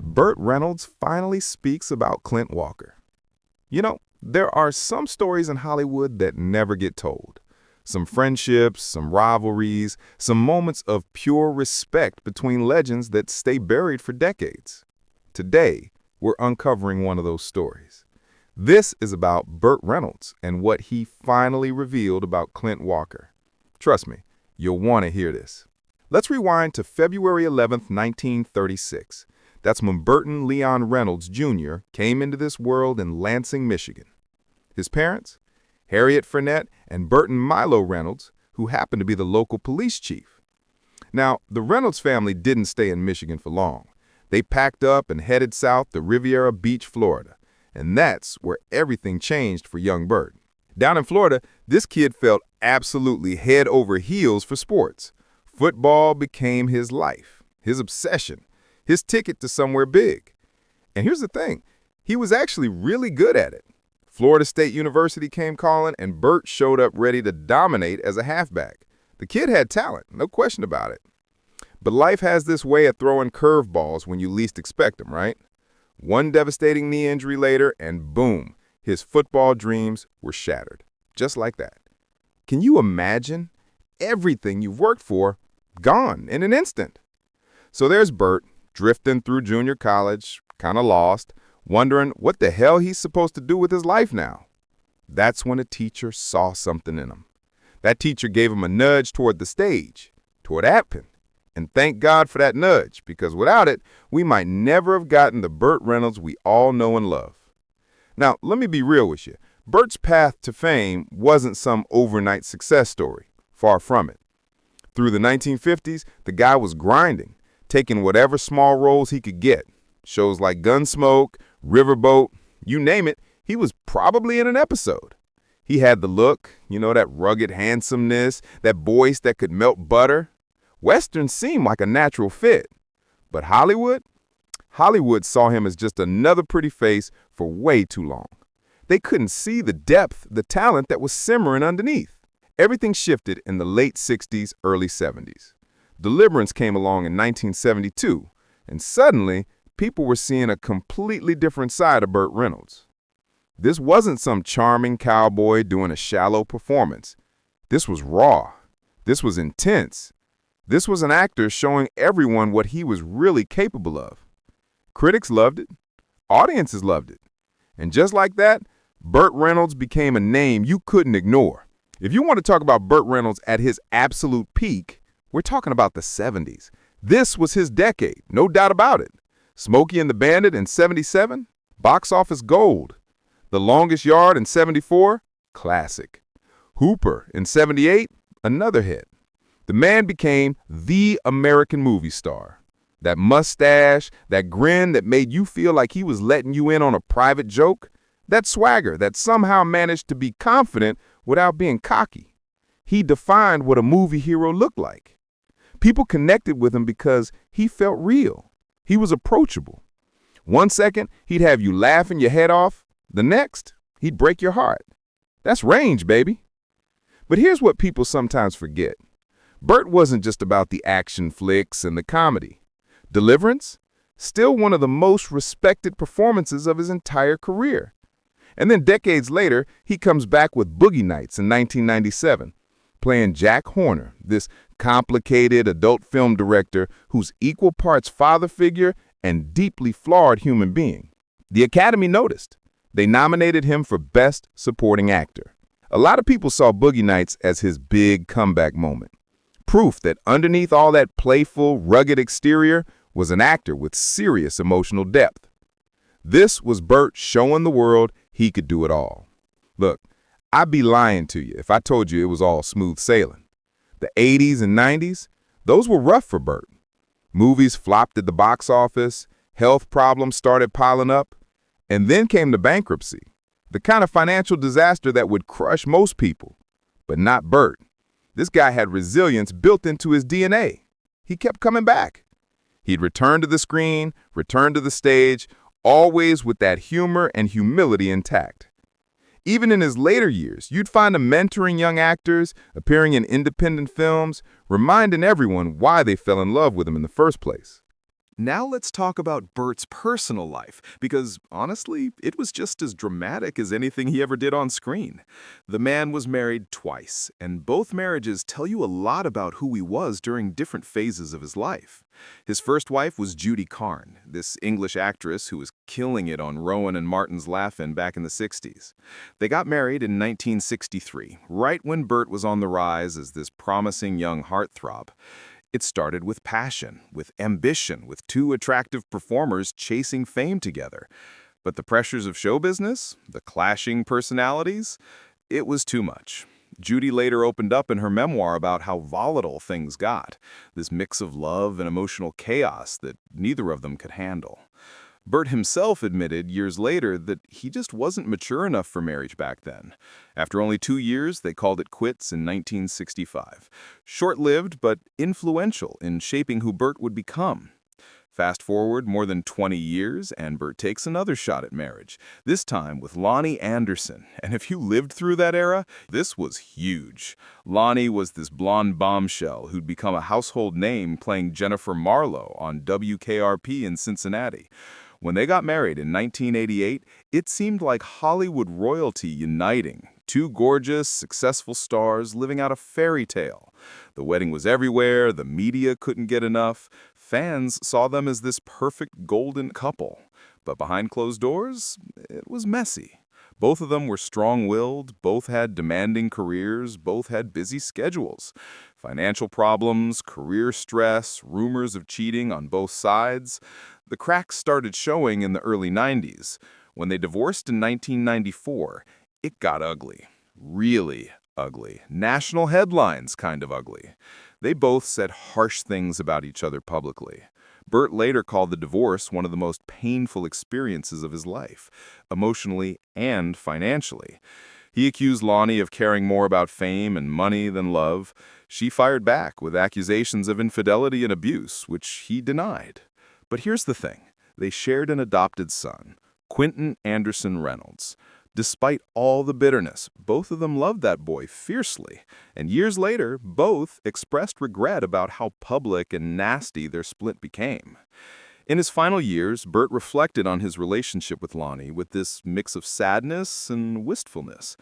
Burt Reynolds finally speaks about Clint Walker. You know, there are some stories in Hollywood that never get told. Some friendships, some rivalries, some moments of pure respect between legends that stay buried for decades. Today, we're uncovering one of those stories. This is about Burt Reynolds and what he finally revealed about Clint Walker. Trust me, you'll want to hear this. Let's rewind to February 11th, 1936. That's when Burton Leon Reynolds, Jr. came into this world in Lansing, Michigan. His parents? Harriet Frenette and Burton Milo Reynolds, who happened to be the local police chief. Now, the Reynolds family didn't stay in Michigan for long. They packed up and headed south to Riviera Beach, Florida. And that's where everything changed for young Burt. Down in Florida, this kid felt absolutely head over heels for sports. Football became his life, his obsession, his ticket to somewhere big. And here's the thing, he was actually really good at it. Florida State University came calling, and Burt showed up ready to dominate as a halfback. The kid had talent, no question about it. But life has this way of throwing curveballs when you least expect them, right? One devastating knee injury later, and boom, his football dreams were shattered. Just like that. Can you imagine? Everything you've worked for, gone in an instant. So there's Burt, drifting through junior college, kind of lost, wondering what the hell he's supposed to do with his life now. That's when a teacher saw something in him. That teacher gave him a nudge toward the stage, toward acting. And thank God for that nudge, because without it, we might never have gotten the Burt Reynolds we all know and love. Now, let me be real with you. Burt's path to fame wasn't some overnight success story. Far from it. Through the 1950s, the guy was grinding, taking whatever small roles he could get. Shows like Gunsmoke, Riverboat, you name it, he was probably in an episode. He had the look, that rugged handsomeness, that voice that could melt butter. Westerns seemed like a natural fit. But Hollywood saw him as just another pretty face for way too long. They couldn't see the depth, the talent that was simmering underneath. Everything shifted in the late 60s, early 70s. Deliverance came along in 1972, and suddenly, people were seeing a completely different side of Burt Reynolds. This wasn't some charming cowboy doing a shallow performance. This was raw. This was intense. This was an actor showing everyone what he was really capable of. Critics loved it. Audiences loved it. And just like that, Burt Reynolds became a name you couldn't ignore. If you want to talk about Burt Reynolds at his absolute peak, we're talking about the 70s. This was his decade, no doubt about it. Smokey and the Bandit in 77, box office gold. The Longest Yard in 74, classic. Hooper in 78, another hit. The man became the American movie star. That mustache, that grin that made you feel like he was letting you in on a private joke, that swagger that somehow managed to be confident without being cocky. He defined what a movie hero looked like. People connected with him because he felt real. He was approachable. One second, he'd have you laughing your head off. The next, he'd break your heart. That's range, baby. But here's what people sometimes forget. Burt wasn't just about the action flicks and the comedy. Deliverance? Still one of the most respected performances of his entire career. And then decades later, he comes back with Boogie Nights in 1997, playing Jack Horner, this complicated adult film director who's equal parts father figure and deeply flawed human being. The Academy noticed. They nominated him for Best Supporting Actor. A lot of people saw Boogie Nights as his big comeback moment. Proof that underneath all that playful, rugged exterior was an actor with serious emotional depth. This was Burt showing the world he could do it all. Look, I'd be lying to you if I told you it was all smooth sailing. The 80s and 90s, those were rough for Burt. Movies flopped at the box office, health problems started piling up, and then came the bankruptcy, the kind of financial disaster that would crush most people. But not Burt. This guy had resilience built into his DNA. He kept coming back. He'd return to the screen, return to the stage, always with that humor and humility intact. Even in his later years, you'd find him mentoring young actors, appearing in independent films, reminding everyone why they fell in love with him in the first place. Now let's talk about Burt's personal life, because honestly, it was just as dramatic as anything he ever did on screen. The man was married twice, and both marriages tell you a lot about who he was during different phases of his life. His first wife was Judy Carne, this English actress who was killing it on Rowan and Martin's Laugh-In back in the 60s. They got married in 1963, right when Burt was on the rise as this promising young heartthrob. It started with passion, with ambition, with two attractive performers chasing fame together. But the pressures of show business, the clashing personalities, it was too much. Judy later opened up in her memoir about how volatile things got, this mix of love and emotional chaos that neither of them could handle. Burt himself admitted years later that he just wasn't mature enough for marriage back then. After only 2 years, they called it quits in 1965. Short-lived, but influential in shaping who Burt would become. Fast forward more than 20 years, and Burt takes another shot at marriage, this time with Lonnie Anderson. And if you lived through that era, this was huge. Lonnie was this blonde bombshell who'd become a household name playing Jennifer Marlowe on WKRP in Cincinnati. When they got married in 1988, it seemed like Hollywood royalty uniting. Two gorgeous, successful stars living out a fairy tale. The wedding was everywhere, the media couldn't get enough. Fans saw them as this perfect golden couple. But behind closed doors, it was messy. Both of them were strong-willed, both had demanding careers, both had busy schedules. Financial problems, career stress, rumors of cheating on both sides. The cracks started showing in the early 90s. When they divorced in 1994, it got ugly. Really ugly. National headlines kind of ugly. They both said harsh things about each other publicly. Burt later called the divorce one of the most painful experiences of his life, emotionally and financially. He accused Lonnie of caring more about fame and money than love. She fired back with accusations of infidelity and abuse, which he denied. But here's the thing. They shared an adopted son, Quentin Anderson Reynolds. Despite all the bitterness, both of them loved that boy fiercely, and years later, both expressed regret about how public and nasty their split became. In his final years, Burt reflected on his relationship with Lonnie with this mix of sadness and wistfulness.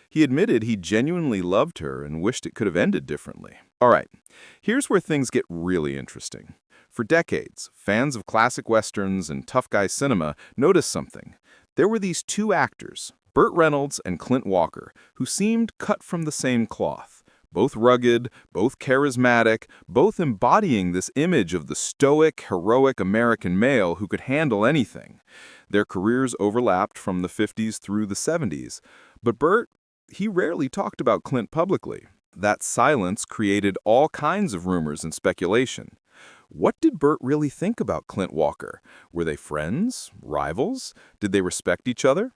He admitted he genuinely loved her and wished it could have ended differently. All right, here's where things get really interesting. For decades, fans of classic westerns and tough guy cinema noticed something. There were these two actors, Burt Reynolds and Clint Walker, who seemed cut from the same cloth. Both rugged, both charismatic, both embodying this image of the stoic, heroic American male who could handle anything. Their careers overlapped from the 50s through the 70s, but Burt, he rarely talked about Clint publicly. That silence created all kinds of rumors and speculation. What did Burt really think about Clint Walker? Were they friends? Rivals? Did they respect each other?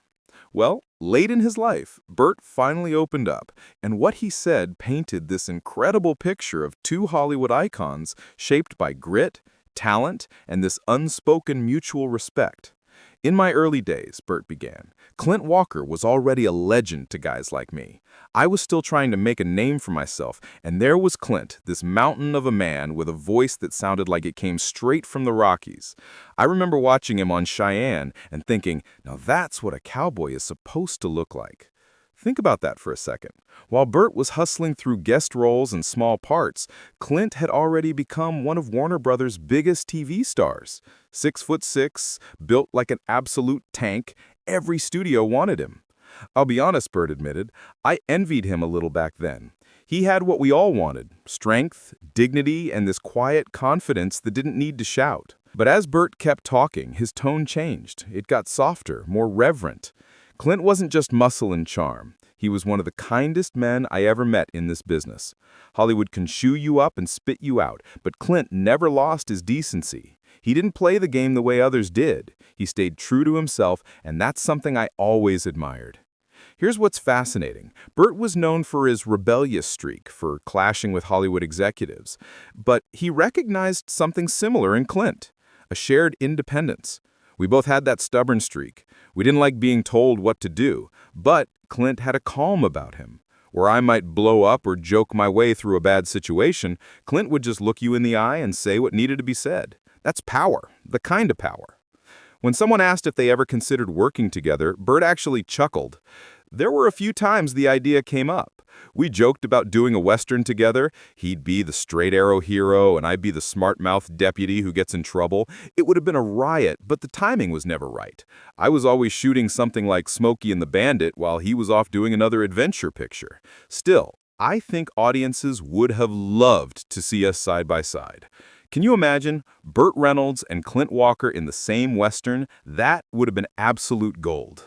Well, late in his life, Burt finally opened up, and what he said painted this incredible picture of two Hollywood icons shaped by grit, talent, and this unspoken mutual respect. In my early days, Burt began, Clint Walker was already a legend to guys like me. I was still trying to make a name for myself, and there was Clint, this mountain of a man with a voice that sounded like it came straight from the Rockies. I remember watching him on Cheyenne and thinking, now that's what a cowboy is supposed to look like. Think about that for a second. While Burt was hustling through guest roles and small parts, Clint had already become one of Warner Brothers' biggest TV stars. 6'6", built like an absolute tank, every studio wanted him. I'll be honest, Burt admitted, I envied him a little back then. He had what we all wanted, strength, dignity, and this quiet confidence that didn't need to shout. But as Burt kept talking, his tone changed. It got softer, more reverent. Clint wasn't just muscle and charm. He was one of the kindest men I ever met in this business. Hollywood can chew you up and spit you out, but Clint never lost his decency. He didn't play the game the way others did. He stayed true to himself, and that's something I always admired. Here's what's fascinating. Burt was known for his rebellious streak, for clashing with Hollywood executives. But he recognized something similar in Clint, a shared independence. We both had that stubborn streak. We didn't like being told what to do, but Clint had a calm about him. Where I might blow up or joke my way through a bad situation, Clint would just look you in the eye and say what needed to be said. That's power, the kind of power. When someone asked if they ever considered working together, Burt actually chuckled. There were a few times the idea came up. We joked about doing a Western together. He'd be the straight arrow hero, and I'd be the smart-mouthed deputy who gets in trouble. It would have been a riot, but the timing was never right. I was always shooting something like Smokey and the Bandit while he was off doing another adventure picture. Still, I think audiences would have loved to see us side by side. Can you imagine Burt Reynolds and Clint Walker in the same Western? That would have been absolute gold.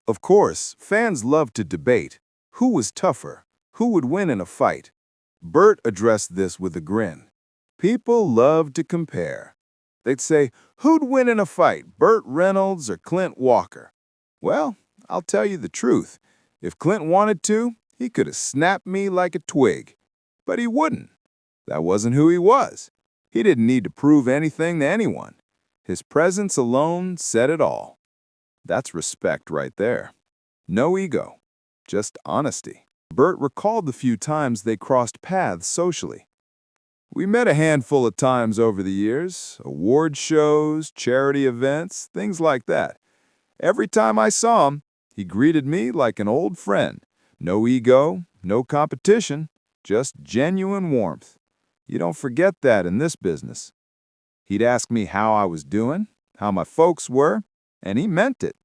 Of course, fans love to debate. Who was tougher? Who would win in a fight? Burt addressed this with a grin. People love to compare. They'd say, who'd win in a fight, Burt Reynolds or Clint Walker? Well, I'll tell you the truth. If Clint wanted to, he could have snapped me like a twig. But he wouldn't. That wasn't who he was. He didn't need to prove anything to anyone. His presence alone said it all. That's respect right there. No ego, just honesty. Burt recalled the few times they crossed paths socially. We met a handful of times over the years, award shows, charity events, things like that. Every time I saw him, he greeted me like an old friend. No ego, no competition, just genuine warmth. You don't forget that in this business. He'd ask me how I was doing, how my folks were, and he meant it.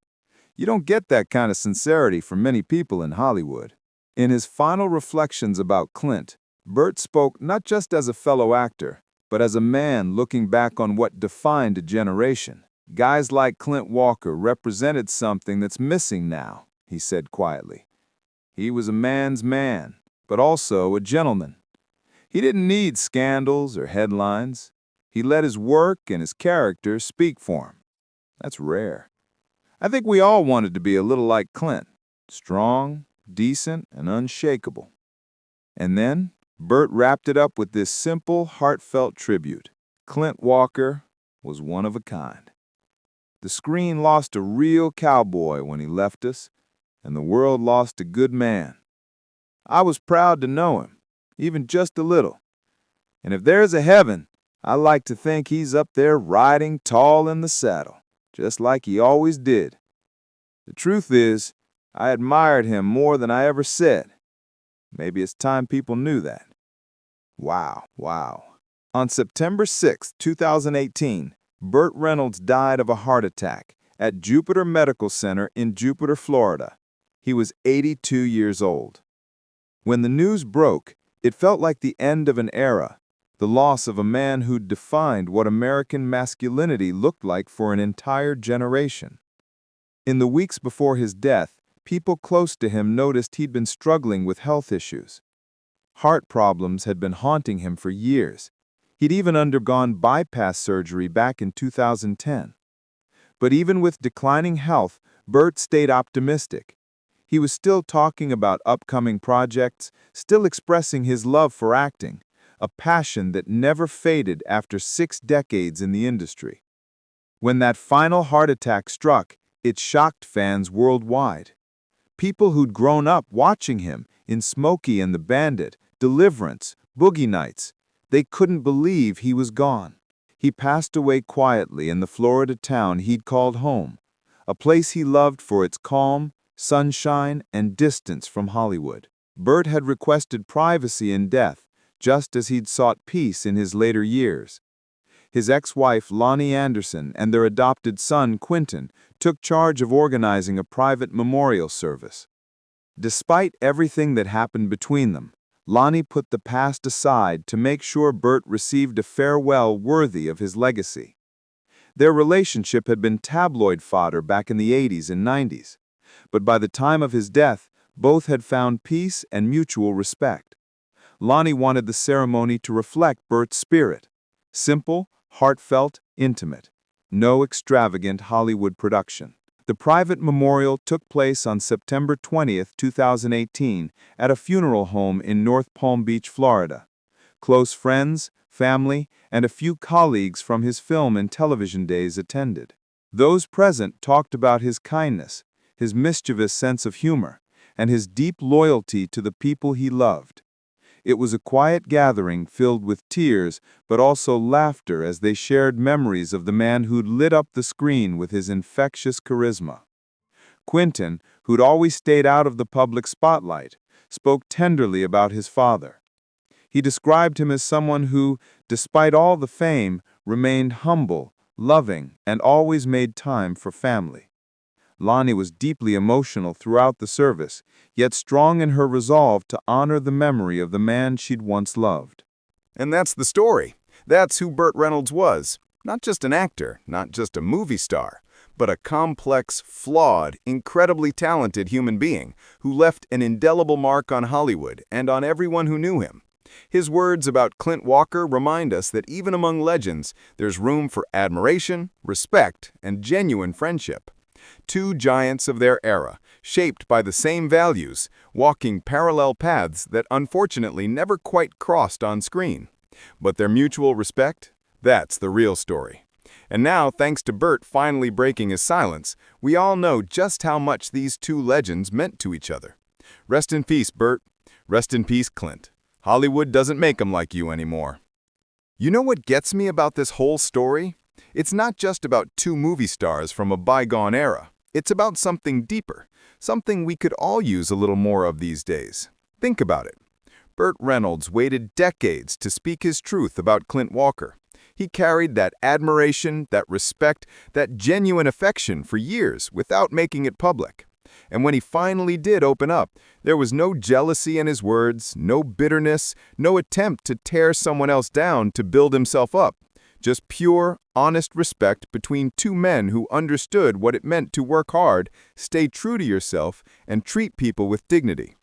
You don't get that kind of sincerity from many people in Hollywood. In his final reflections about Clint, Burt spoke not just as a fellow actor, but as a man looking back on what defined a generation. Guys like Clint Walker represented something that's missing now, he said quietly. He was a man's man, but also a gentleman. He didn't need scandals or headlines. He let his work and his character speak for him. That's rare. I think we all wanted to be a little like Clint, strong, decent, and unshakable. And then Burt wrapped it up with this simple, heartfelt tribute. Clint Walker was one of a kind. The screen lost a real cowboy when he left us, and the world lost a good man. I was proud to know him, even just a little. And if there's a heaven, I like to think he's up there riding tall in the saddle, just like he always did. The truth is, I admired him more than I ever said. Maybe it's time people knew that. Wow. On September 6, 2018, Burt Reynolds died of a heart attack at Jupiter Medical Center in Jupiter, Florida. He was 82 years old. When the news broke, it felt like the end of an era, the loss of a man who'd defined what American masculinity looked like for an entire generation. In the weeks before his death, people close to him noticed he'd been struggling with health issues. Heart problems had been haunting him for years. He'd even undergone bypass surgery back in 2010. But even with declining health, Burt stayed optimistic. He was still talking about upcoming projects, still expressing his love for acting, a passion that never faded after 6 decades in the industry. When that final heart attack struck, it shocked fans worldwide. People who'd grown up watching him in Smokey and the Bandit, Deliverance, Boogie Nights, they couldn't believe he was gone. He passed away quietly in the Florida town he'd called home, a place he loved for its calm, sunshine, and distance from Hollywood. Burt had requested privacy in death, just as he'd sought peace in his later years. His ex-wife, Lonnie Anderson, and their adopted son, Quentin, took charge of organizing a private memorial service. Despite everything that happened between them, Lonnie put the past aside to make sure Burt received a farewell worthy of his legacy. Their relationship had been tabloid fodder back in the 80s and 90s, but by the time of his death, both had found peace and mutual respect. Lonnie wanted the ceremony to reflect Burt's spirit. Simple, heartfelt, intimate. No extravagant Hollywood production. The private memorial took place on September 20, 2018, at a funeral home in North Palm Beach, Florida. Close friends, family, and a few colleagues from his film and television days attended. Those present talked about his kindness, his mischievous sense of humor, and his deep loyalty to the people he loved. It was a quiet gathering filled with tears, but also laughter as they shared memories of the man who'd lit up the screen with his infectious charisma. Quentin, who'd always stayed out of the public spotlight, spoke tenderly about his father. He described him as someone who, despite all the fame, remained humble, loving, and always made time for family. Lonnie was deeply emotional throughout the service, yet strong in her resolve to honor the memory of the man she'd once loved. And that's the story. That's who Burt Reynolds was. Not just an actor, not just a movie star, but a complex, flawed, incredibly talented human being who left an indelible mark on Hollywood and on everyone who knew him. His words about Clint Walker remind us that even among legends, there's room for admiration, respect, and genuine friendship. Two giants of their era, shaped by the same values, walking parallel paths that unfortunately never quite crossed on screen. But their mutual respect? That's the real story. And now, thanks to Burt finally breaking his silence, we all know just how much these two legends meant to each other. Rest in peace, Burt. Rest in peace, Clint. Hollywood doesn't make 'em like you anymore. You know what gets me about this whole story? It's not just about two movie stars from a bygone era. It's about something deeper, something we could all use a little more of these days. Think about it. Burt Reynolds waited decades to speak his truth about Clint Walker. He carried that admiration, that respect, that genuine affection for years without making it public. And when he finally did open up, there was no jealousy in his words, no bitterness, no attempt to tear someone else down to build himself up. Just pure, honest respect between two men who understood what it meant to work hard, stay true to yourself, and treat people with dignity.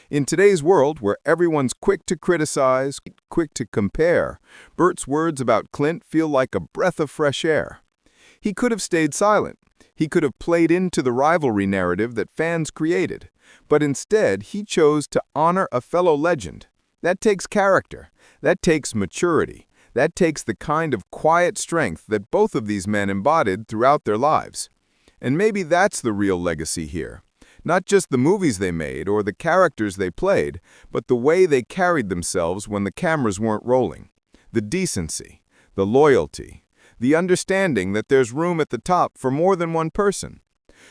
In today's world, where everyone's quick to criticize, quick to compare, Burt's words about Clint feel like a breath of fresh air. He could have stayed silent. He could have played into the rivalry narrative that fans created. But instead, he chose to honor a fellow legend. That takes character. That takes maturity. That takes the kind of quiet strength that both of these men embodied throughout their lives. And maybe that's the real legacy here. Not just the movies they made or the characters they played, but the way they carried themselves when the cameras weren't rolling. The decency, the loyalty, the understanding that there's room at the top for more than one person.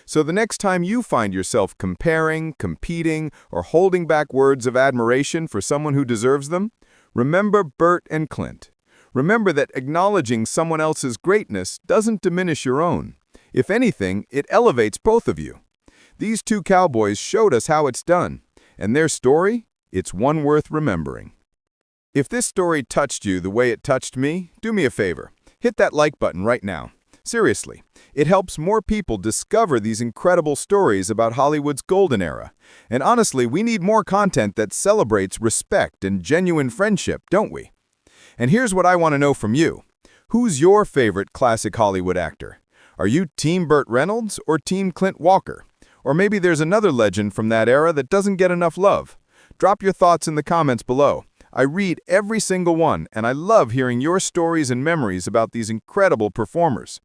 So the next time you find yourself comparing, competing, or holding back words of admiration for someone who deserves them, remember Burt and Clint. Remember that acknowledging someone else's greatness doesn't diminish your own. If anything, it elevates both of you. These two cowboys showed us how it's done, and their story, it's one worth remembering. If this story touched you the way it touched me, do me a favor. Hit that like button right now. Seriously, it helps more people discover these incredible stories about Hollywood's golden era. And honestly, we need more content that celebrates respect and genuine friendship, don't we? And here's what I want to know from you. Who's your favorite classic Hollywood actor? Are you Team Burt Reynolds or Team Clint Walker? Or maybe there's another legend from that era that doesn't get enough love. Drop your thoughts in the comments below. I read every single one, and I love hearing your stories and memories about these incredible performers.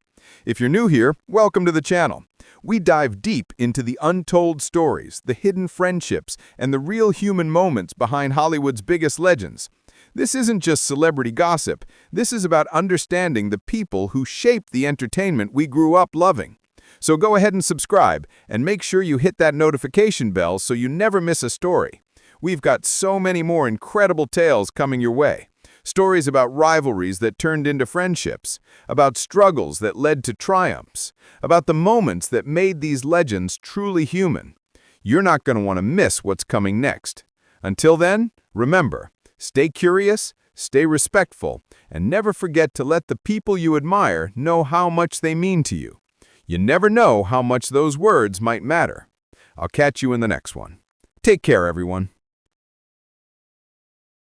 If you're new here, welcome to the channel. We dive deep into the untold stories, the hidden friendships, and the real human moments behind Hollywood's biggest legends. This isn't just celebrity gossip. This is about understanding the people who shaped the entertainment we grew up loving. So go ahead and subscribe, and make sure you hit that notification bell so you never miss a story. We've got so many more incredible tales coming your way. Stories about rivalries that turned into friendships, about struggles that led to triumphs, about the moments that made these legends truly human. You're not going to want to miss what's coming next. Until then, remember, stay curious, stay respectful, and never forget to let the people you admire know how much they mean to you. You never know how much those words might matter. I'll catch you in the next one. Take care, everyone.